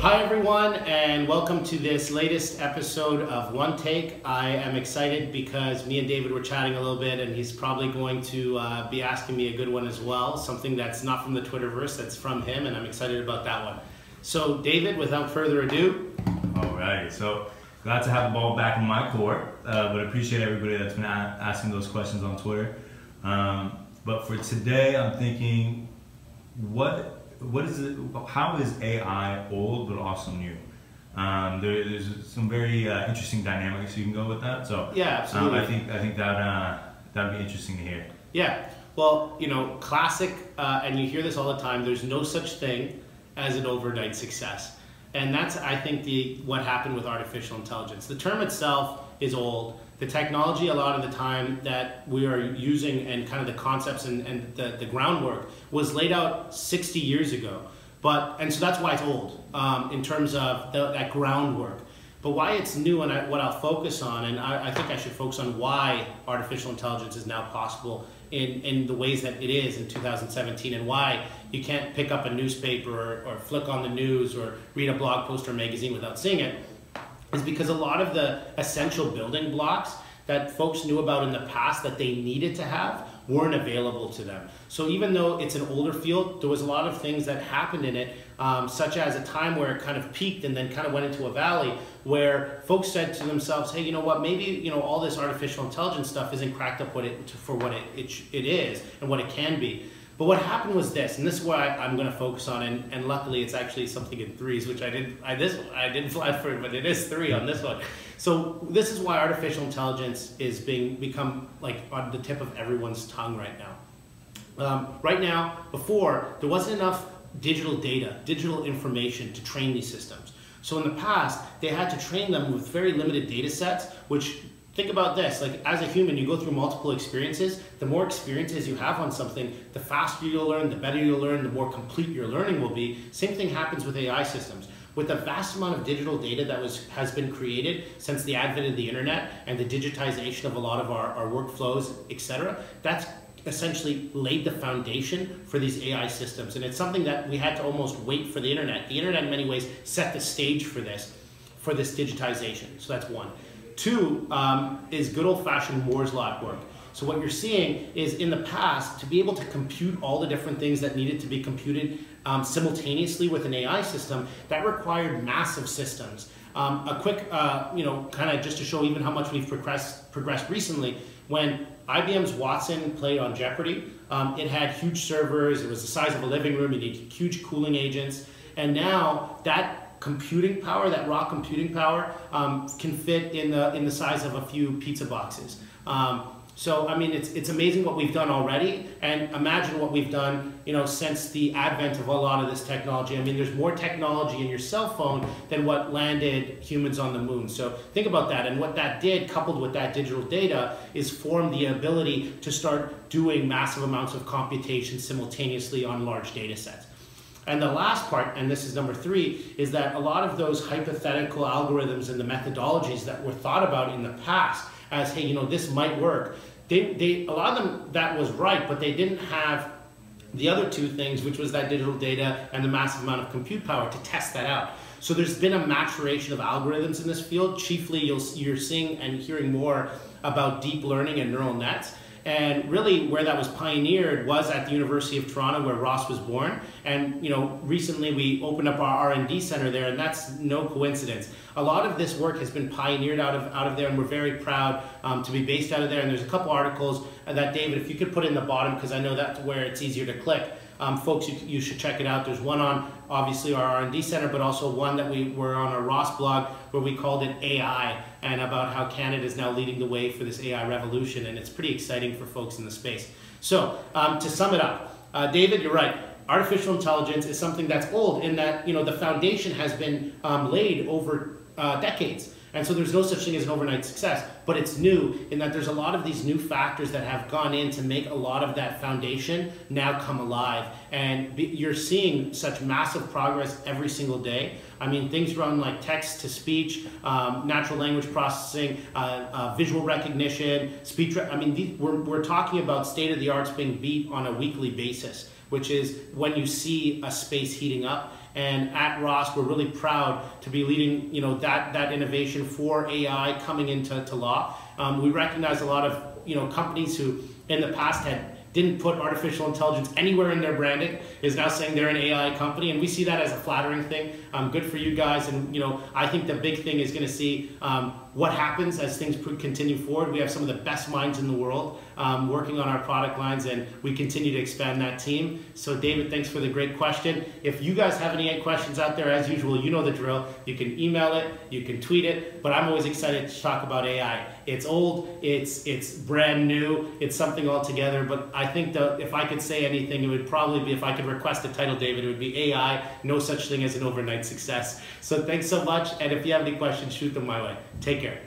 Hi everyone, and welcome to this latest episode of OneTake. I am excited because me and David were chatting a little bit, and he's probably going to be asking me a good one as well, something that's not from the Twitterverse, that's from him, and I'm excited about that one. So David, without further ado. All right, so glad to have the ball back in my court, but appreciate everybody that's been asking those questions on Twitter. But for today, I'm thinking, what is it? How is AI old but also new? There's some very interesting dynamics you can go with that. So yeah, absolutely. I think that that'd be interesting to hear. Yeah, well, you know, classic, and you hear this all the time. There's no such thing as an overnight success, and that's I think what happened with artificial intelligence. The term itself is old. The technology, a lot of the time that we are using and kind of the concepts and the groundwork was laid out 60 years ago. And so that's why it's old in terms of that groundwork. But why it's new and what I'll focus on, and I think I should focus on why artificial intelligence is now possible in the ways that it is in 2017, and why you can't pick up a newspaper or flick on the news or read a blog post or magazine without seeing it, is because a lot of the essential building blocks that folks knew about in the past that they needed to have weren't available to them. So even though it's an older field, there was a lot of things that happened in it, such as a time where it kind of peaked and then kind of went into a valley, where folks said to themselves, hey, you know what, maybe all this artificial intelligence stuff isn't cracked up for what it is and what it can be. But what happened was this, and this is what I'm going to focus on, and luckily it's actually something in threes, which I didn't fly for it, but it is three on this one. So this is why artificial intelligence is become like on the tip of everyone's tongue right now. Right now, before, there wasn't enough digital data, digital information to train these systems. So in the past, they had to train them with very limited data sets, which, think about this, like as a human, you go through multiple experiences. The more experiences you have on something, the faster you'll learn, the better you'll learn, the more complete your learning will be. Same thing happens with AI systems. With the vast amount of digital data that has been created since the advent of the internet and the digitization of a lot of our workflows, etc., that's essentially laid the foundation for these AI systems. And it's something that we had to almost wait for the internet. The internet in many ways set the stage for this digitization. So that's one. Two is good old-fashioned Moore's Law at work. So what you're seeing is in the past, to be able to compute all the different things that needed to be computed simultaneously with an AI system, that required massive systems. A quick, kind of just to show even how much we've progressed recently, when IBM's Watson played on Jeopardy, it had huge servers, it was the size of a living room, you need huge cooling agents, and now that computing power, that raw computing power, can fit in the size of a few pizza boxes. So I mean, it's amazing what we've done already, and imagine what we've done, since the advent of a lot of this technology. I mean, there's more technology in your cell phone than what landed humans on the moon. So think about that, and what that did, coupled with that digital data, is form the ability to start doing massive amounts of computation simultaneously on large data sets. And the last part, and this is number three, is that a lot of those hypothetical algorithms and the methodologies that were thought about in the past as, hey, this might work, a lot of them, that was right, but they didn't have the other two things, which was that digital data and the massive amount of compute power to test that out. So there's been a maturation of algorithms in this field. Chiefly, you're seeing and hearing more about deep learning and neural nets. And really where that was pioneered was at the University of Toronto, where Ross was born. And recently we opened up our R&D center there, and that's no coincidence. A lot of this work has been pioneered out of there, and we're very proud to be based out of there. And there's a couple articles that, David, if you could put in the bottom, because I know that's where it's easier to click. Folks, you should check it out. There's one on, obviously, our R&D center, but also one that we were on our Ross blog where we called it AI, and about how Canada is now leading the way for this AI revolution, and it's pretty exciting for folks in the space. So, to sum it up, David, you're right. Artificial intelligence is something that's old in that, the foundation has been laid over decades. And so there's no such thing as an overnight success, but it's new in that there's a lot of these new factors that have gone in to make a lot of that foundation now come alive. And you're seeing such massive progress every single day. I mean, things run like text to speech, natural language processing, visual recognition, speech. I mean, we're talking about state of the arts being beat on a weekly basis, which is when you see a space heating up And at Ross, we're really proud to be leading, you know, that innovation for AI coming into law. We recognize a lot of, you know, companies who in the past didn't put artificial intelligence anywhere in their branding is now saying they're an AI company, and we see that as a flattering thing. Good for you guys, and you know, I think the big thing is going to see what happens as things continue forward. We have some of the best minds in the world working on our product lines, and we continue to expand that team. So David, thanks for the great question. If you guys have any questions out there, as usual, you know the drill. You can email it, you can tweet it, but I'm always excited to talk about AI. It's old, it's brand new, it's something altogether, but I think that if I could say anything, it would probably be, if I could request a title, David, it would be AI, no such thing as an overnight success. So thanks so much, and if you have any questions, shoot them my way. Take care.